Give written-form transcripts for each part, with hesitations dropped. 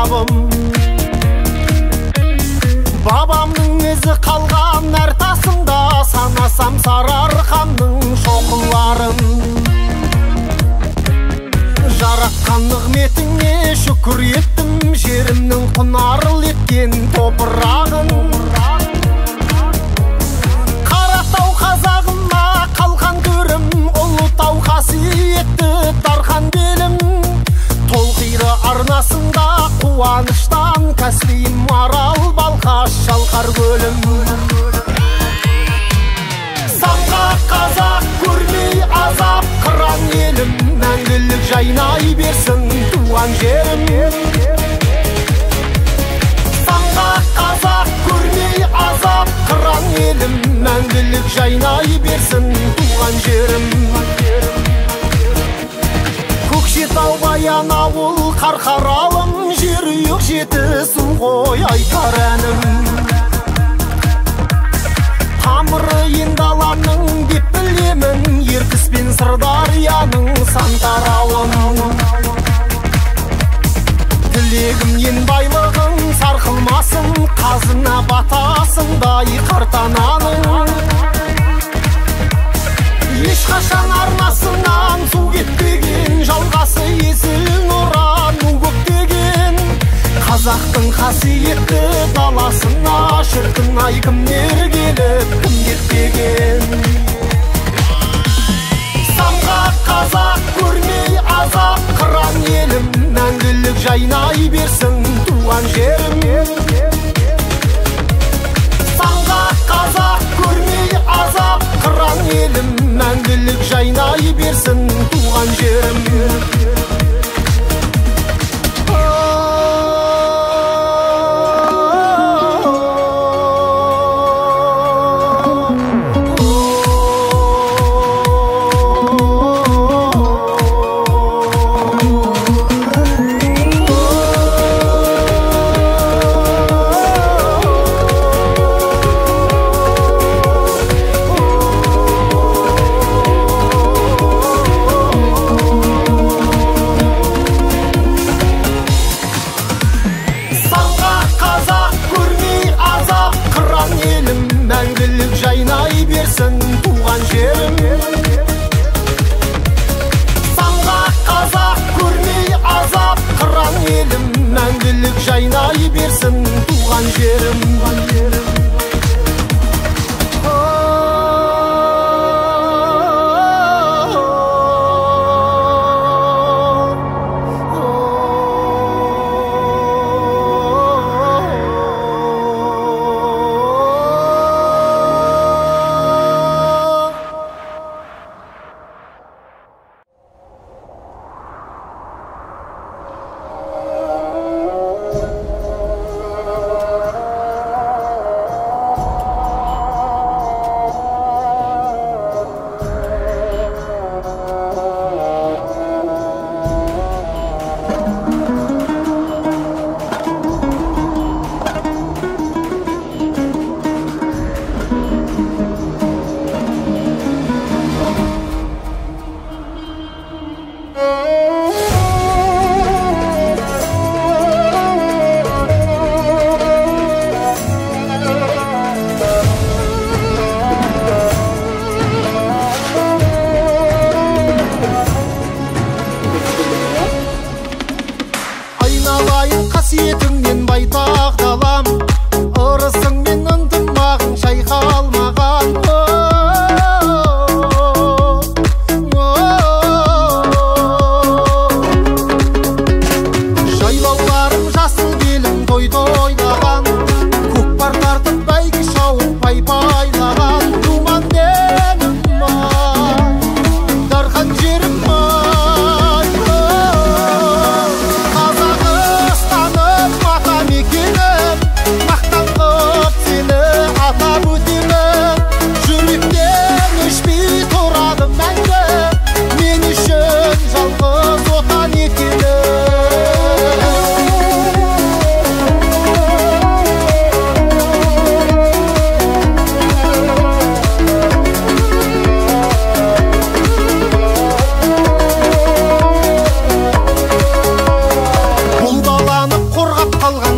бабым. Бабамның ізі қалған әр тасында, санасам Сарыарқамның шоқыларын. Жаратқан нығметіңе шүкір еттім, жерімнің құнарлы еткен топырағын. Қаратау қазағыма қалқан көрім, Ұлытау қасиетті Тархан белім. Толқиды арнасында қуаныштан, Каспийім Арал, Балқаш, Шалқар көлім. Самға қазақ көрмей азап қыран елім, мәңгілік жайнай берсін туған жерім. Самға қазақ көрмей азап қыран елім, мәңгілік жайнай берсін туған жерім. Көкшетау Баянауыл Қарқаралым, жерұйық жетісу ғой айтар әнім. Тамыры ендаланың деп білемін, Ертіс пен Сырдарияның сан тарауын. Тілегім ен байлығың сарқылмасын, қазына батасындай қартананың. Ешқашан арнасынан су кетпеген, жалғасы есіл нұран у көктеген. Қазақтың қасиетті даласына шіркін ай кімдер келіп кім кетпеген. Самға қазақ көрмей азап қыран елім, мәңгілік жайнай берсін туған жерім. Самға қазақ көрмей азап қыран елім, мәңгілік жайнай берсін туған жерім.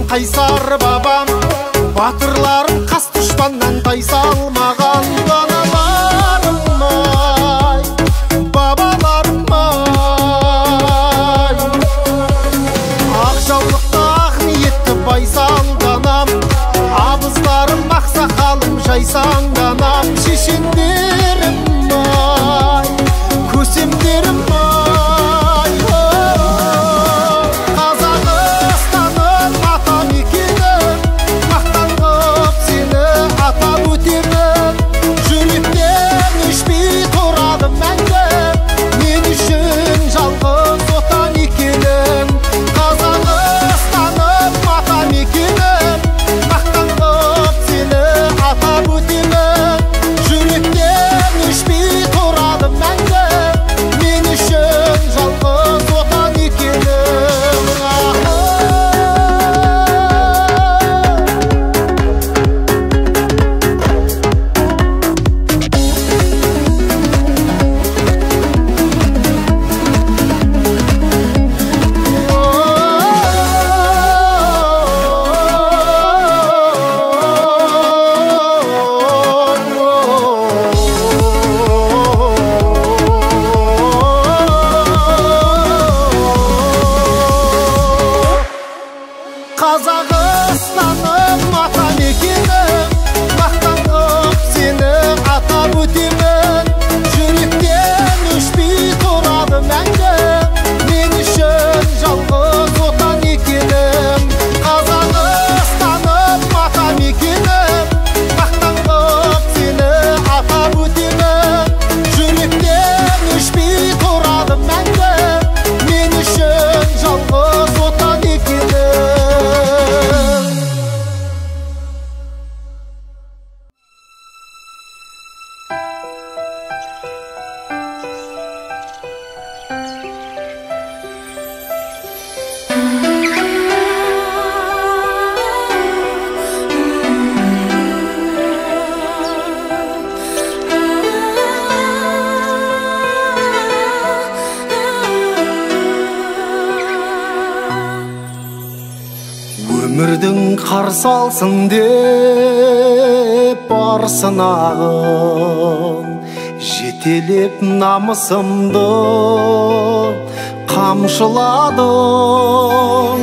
қайсар бабам, батырларым қас дұшпаннан тайса алмаған. Балаларым ай, бабаларым ай, ақ жаулықты ақ ниетті байсалданам, абыздарым ақсақалым жайсаңданам. Шешендерім ай, көсемдерім ай, Қазақстаным атам екенім, мақтан қып сені атап өтемін. Жүректен өшпей тұрады мәңгі, мен үшін жалғыз отан екенім. Қазақстаным атам екенім, мақтан қып сені атап өтемін. Жүректен өшпей тұрады мәңгі, мен үшін жалғыз отан екенім. Қазақстаным атам екенім, мақтан қып сені атап өтемін. Жүректен өшпей тұрады мәңгі, мен үшін жалғыз отан екенім. Қазақстаным атам екенім, мақтан қып сені атап өтемін. Жүректен өшпей тұрады мәңгі, мен үшін жалғыз отан екенім. Өмірдің қарсы алсын деп бар сынағым, жетелеп намысымды қамшыладың.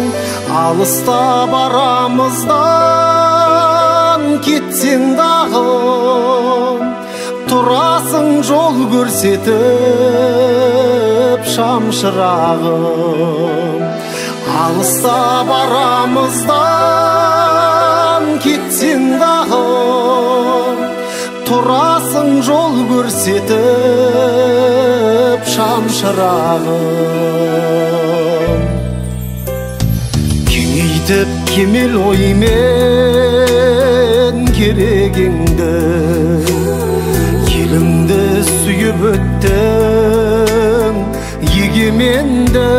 Алыста барамыздан кетсең дағы, тұрасың жол көрсетіп шамшырағым. Алыста барамыздан кетсең дағы, тұрасың жол көрсетіп шамшырағым. Кеңейтіп кемел оймен керегіңді, еліңді сүйіп өттің егеменді.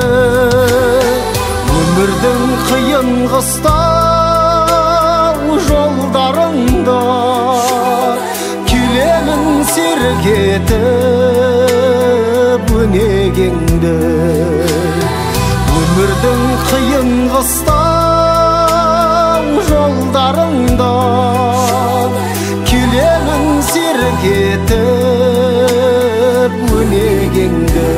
Өмірдің қиын қыстау жолдарында келемін серік етіп өнегеңді. Өмірдің қиын қыстау жолдарында келемін серік етіп өнегеңді.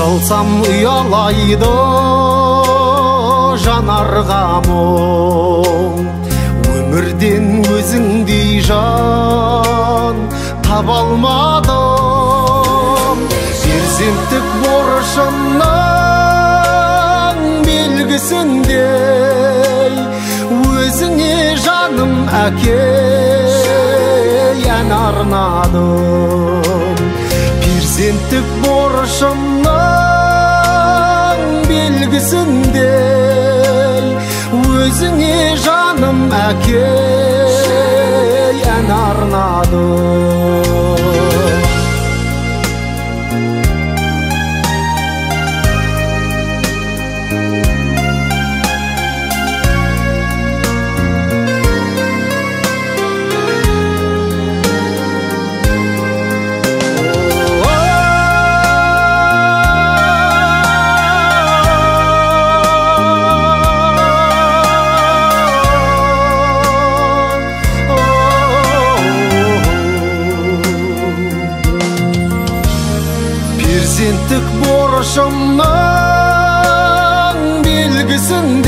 Қалсам ұялайды жанарға мұң, өмірден өзіңдей жан таба алмадым. Перзенттік борышымның белгісіндей өзіңе жаным әке ән арнадым. Перзенттік борышымның белгісіндей өзіңе жаным әке ән арнадым. boruşumның belgisindey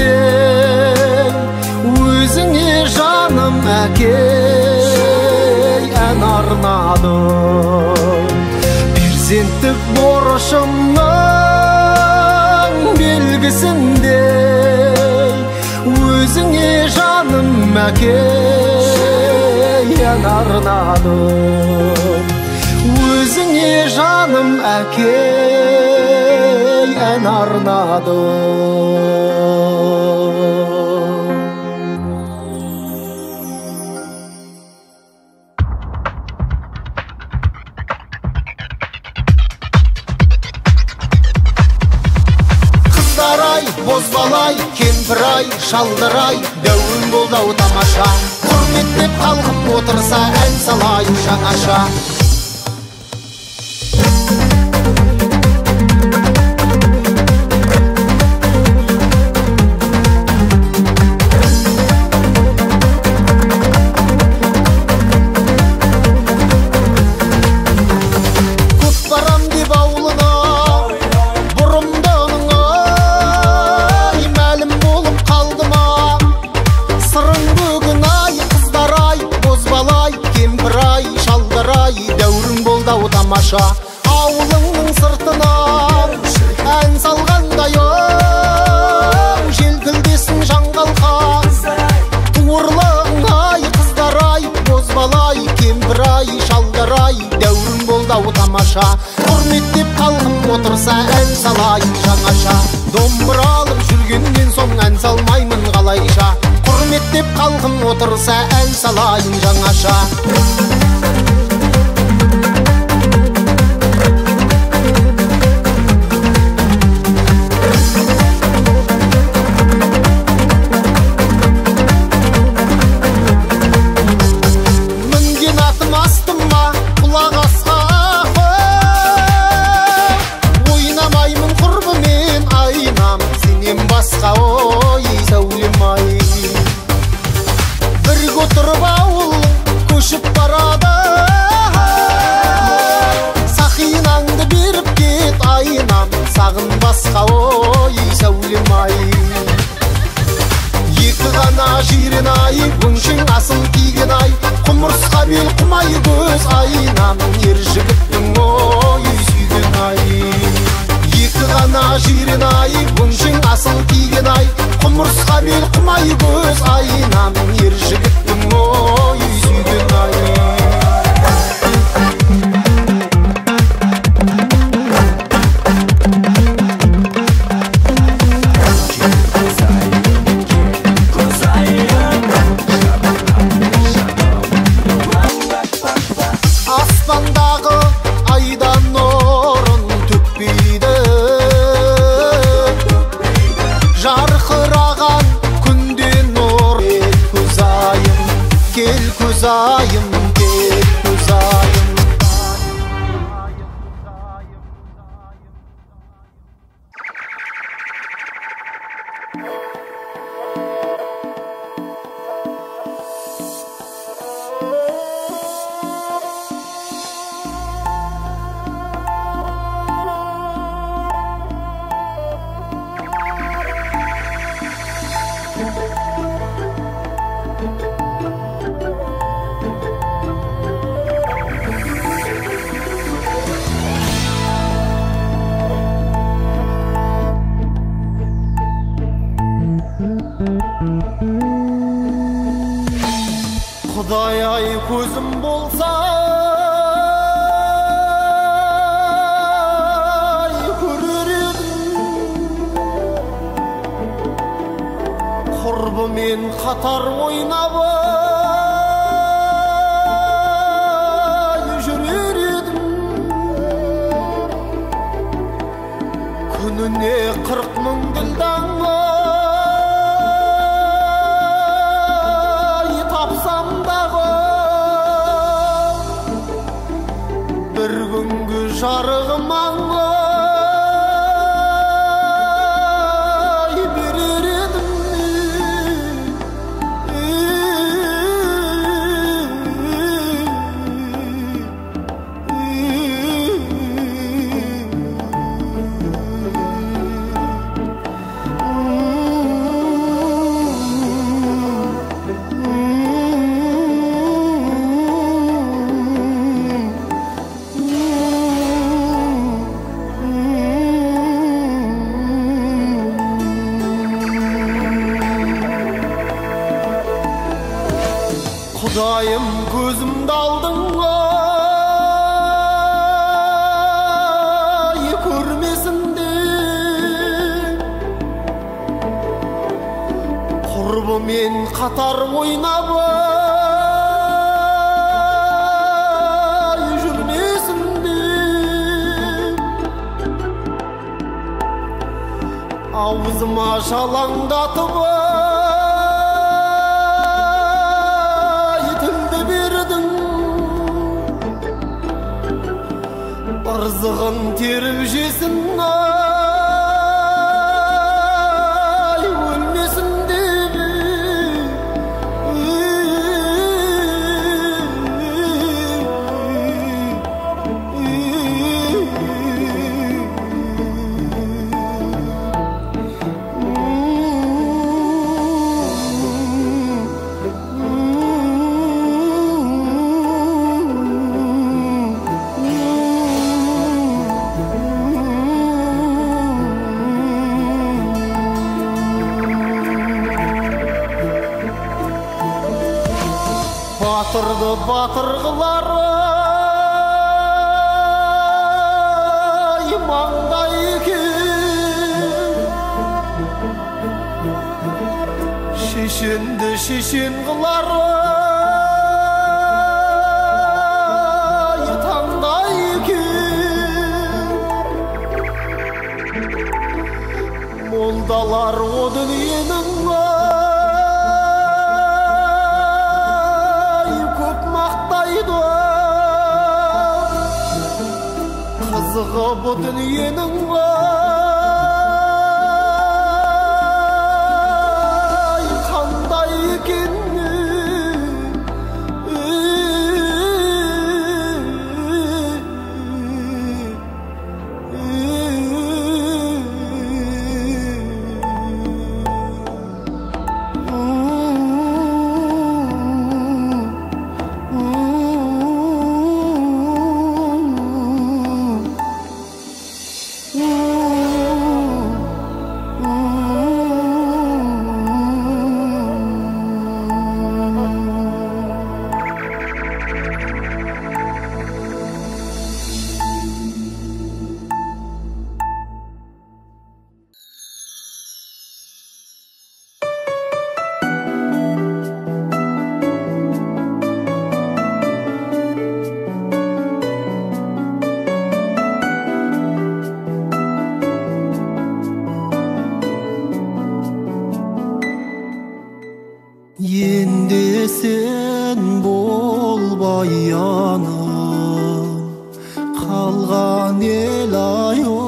өзіңе жаным әкей ән арнадым перзенттік борышымның белгісіндей өзіңе жаным әкей ән арнадым өзіңе жаным әкей ән арнадым Бозбалай, кемпір-ай, шалдыр-ай, дәуін болды-ау тамаша. Құрметтеп халқым отырса, ән салай жаңаша. Ауылыңның сыртынан ән салғандайым желкілдесін жаңғалқа туырлығың-ай қыздар-ай бозбалай кемпір-ай шалдар-ай дәуірің болды-ау тамаша құрметтеп халқым отырса ән салайын жаңаша домбыра алып жүргеннен соң ән салмаймын қалайша құрметтеп халқым отырса ән салайын жаңаша ой сәулем-ай бірге отырып ауыл көшіп барады сақинаңды беріп кет айнам сағынбасқа ой сәулем-ай екі ғана жирен-ай өңшең асыл киген-ай құмырсқа бел құмай көз айнам ер жігіттің ой сүйген-ай екі ғана жирен-ай өңшең асыл киген-ай құмырсқа бел құмай көз айнам ер жігіттің ой сүйген-ай аспандағы айдан нұрын төкпейді жарқыраған күнде нұр кел көзайым кел көзайым Құдай-ай көзім болса көрер едім құрбымен қатар ойнап жүрер едім күніне 40 мың ділдан bir günkü жарығым аңлай берер едім Құдайым көзімді алдың ай көрмесін де, құрбымен қатар ойнап жүрмесін де, аузыма жалаңдатып ырзығын теріп жесін ай өлмесін деп. Батырды батыр қылар маңдай екен, шешенді шешен қылар таңдай екен. Молдалар о дүниенің қызығы бұ дүниенің ай қандай екен. Енді сен болбай янам, қалған ел айо.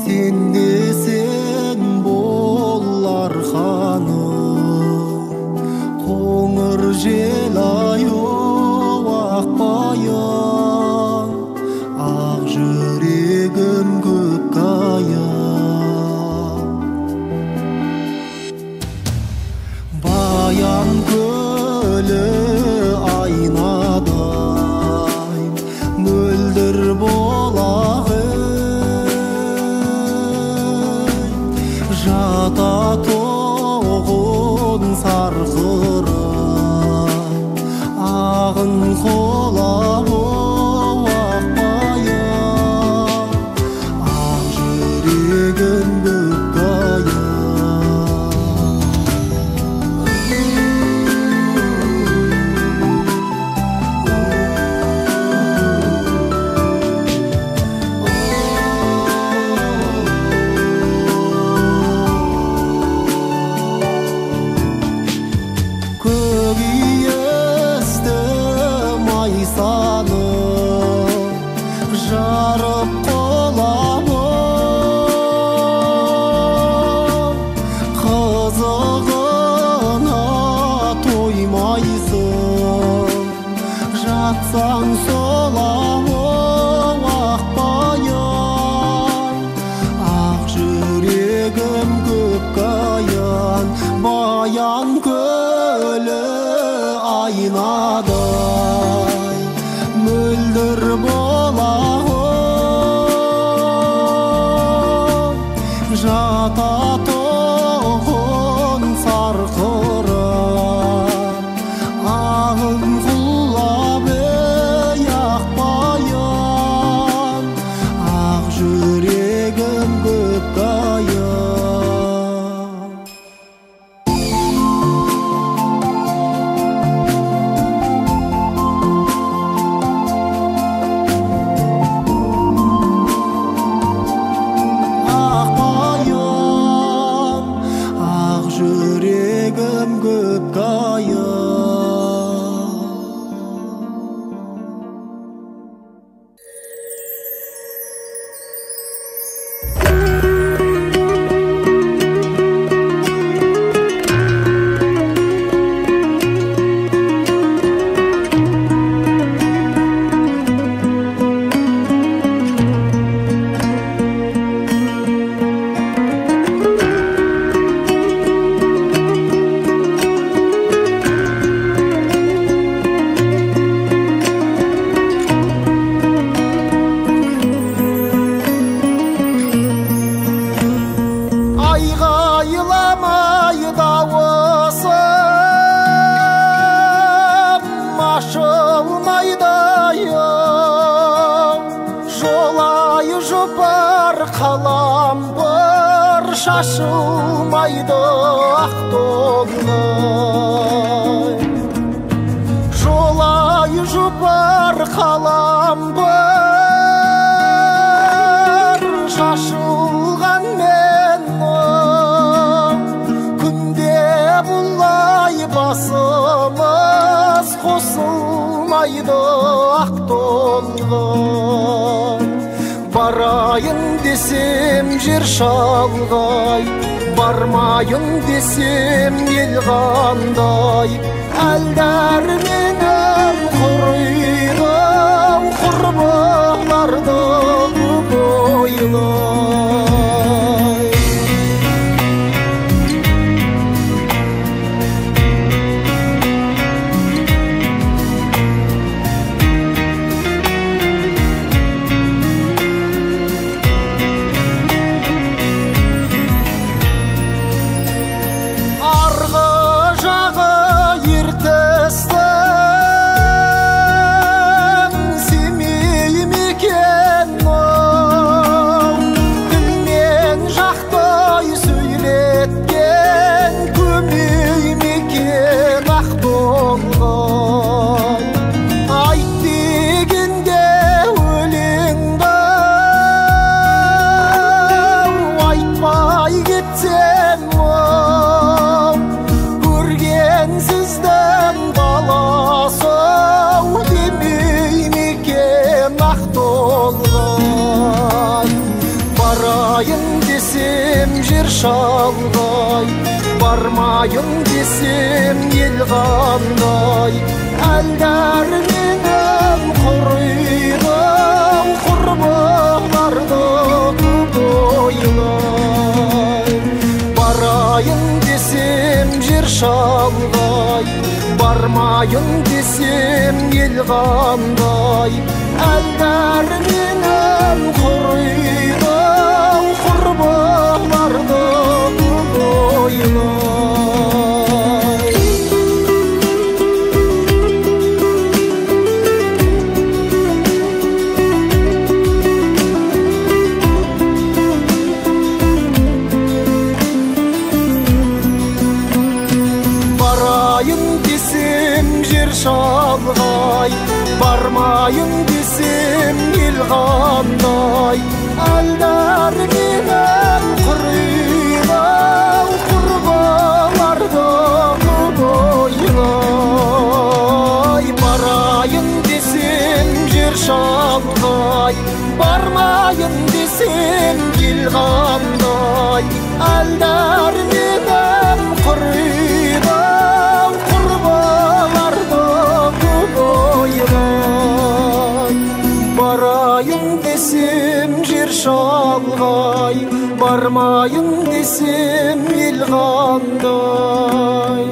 Сен десең болар ханым, қоңыр жел айо ақбаян, ақ жүрегім көк аян. Баян көлі айнадай мөлдір болағы, жата тоғын сарқырап ағын қолап ақбаян, ақ жүрегім көк аян. Жарып қолабы, қызығына тоймайсың, жатсаң солабы ақбаян, ақ жүрегім көк аян. Баян көлі айнадай мөлдір болағы, жата тоғын сарқырап қалам бір шашылмайды ақ тоңдай. Жолай жұпар қалам бір шашылған менің, күнде бұлай басымыз қосылмайды ақ тоңдай. Барайын десем жер шалғай, бармайын десем ел қандай. Әлдәрменім құрыйды құрбыларды көп ойлай. Шалғай, бармайын десем ел қандай. Әлдәрменім құрыйды құрбыларды көп ойлай. Барайын десем жер шалғай, бармайын десем ел қандай. Әлдәрменім құрыйды құрбыларды көп ойлай. Барайын десем жер шалғай, бармайын десем ел қандай. Әлдәрменім құрыйды құрбыларды көп ойлай. Барайын десем жер шалғай, бармайын десем ел қандай. Әлдәрменім құрыйды құрбыларды көп ойлай. Барайын десем жер шалғай, бармайын десем ел қандай.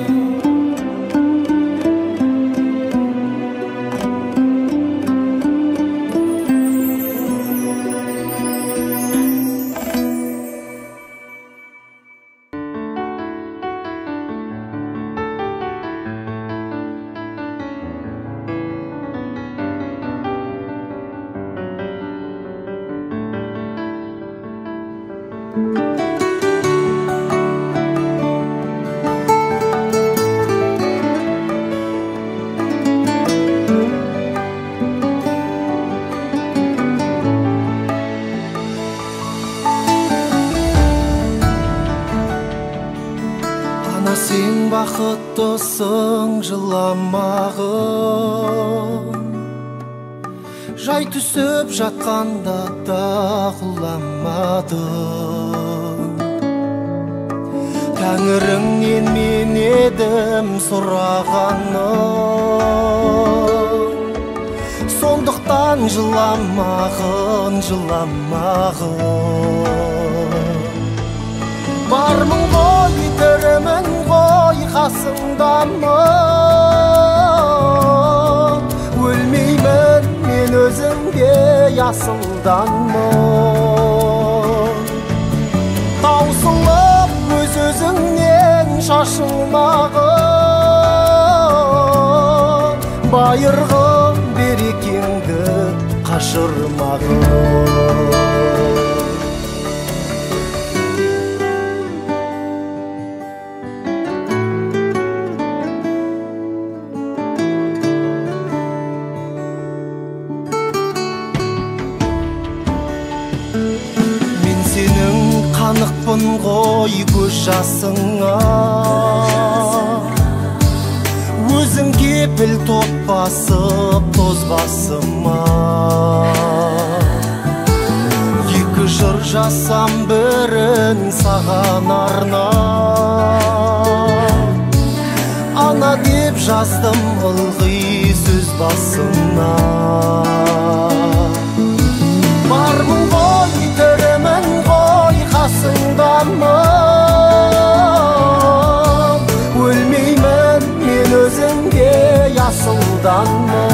Сен бақыттысың жыламағын, жай түсіп жатқанда да құламадың. Тәңіріңнен мен едім сұрағаным, сондықтан жыламағын, жыламағын. Бармын ғой, тірімін ғой, қасыңдамын. Өлмеймін мен өзіңде асылданмын. Таусылып өз-өзіңнен шашылмағын, байырғы берекеңді қашырмағын. жоқпын ғой көз жасыңа, өзің кепіл тот басып тоз басыма. Екі жыр жасам бірін саған арнап, ана деп жаздым ылғи сөз басына. Бармын ғой, тірімін ғой қасыңдамын, өлмеймін мен өзіңге асылданмын.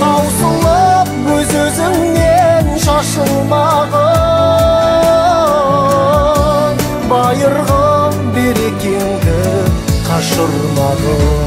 Таусылып өз-өзіңнен шашылмағын, байырғым берекеңді қашырмағын.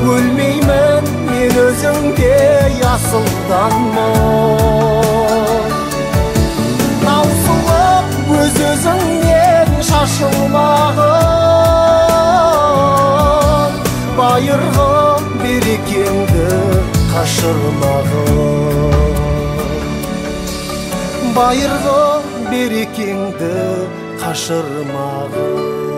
Өлмеймін мен өзіңге асылданмын. Таусылып өз-өзіңнен шашылмағын, байырғым берекеңді қашырмағын. Байырғым берекеңді қашырмағын.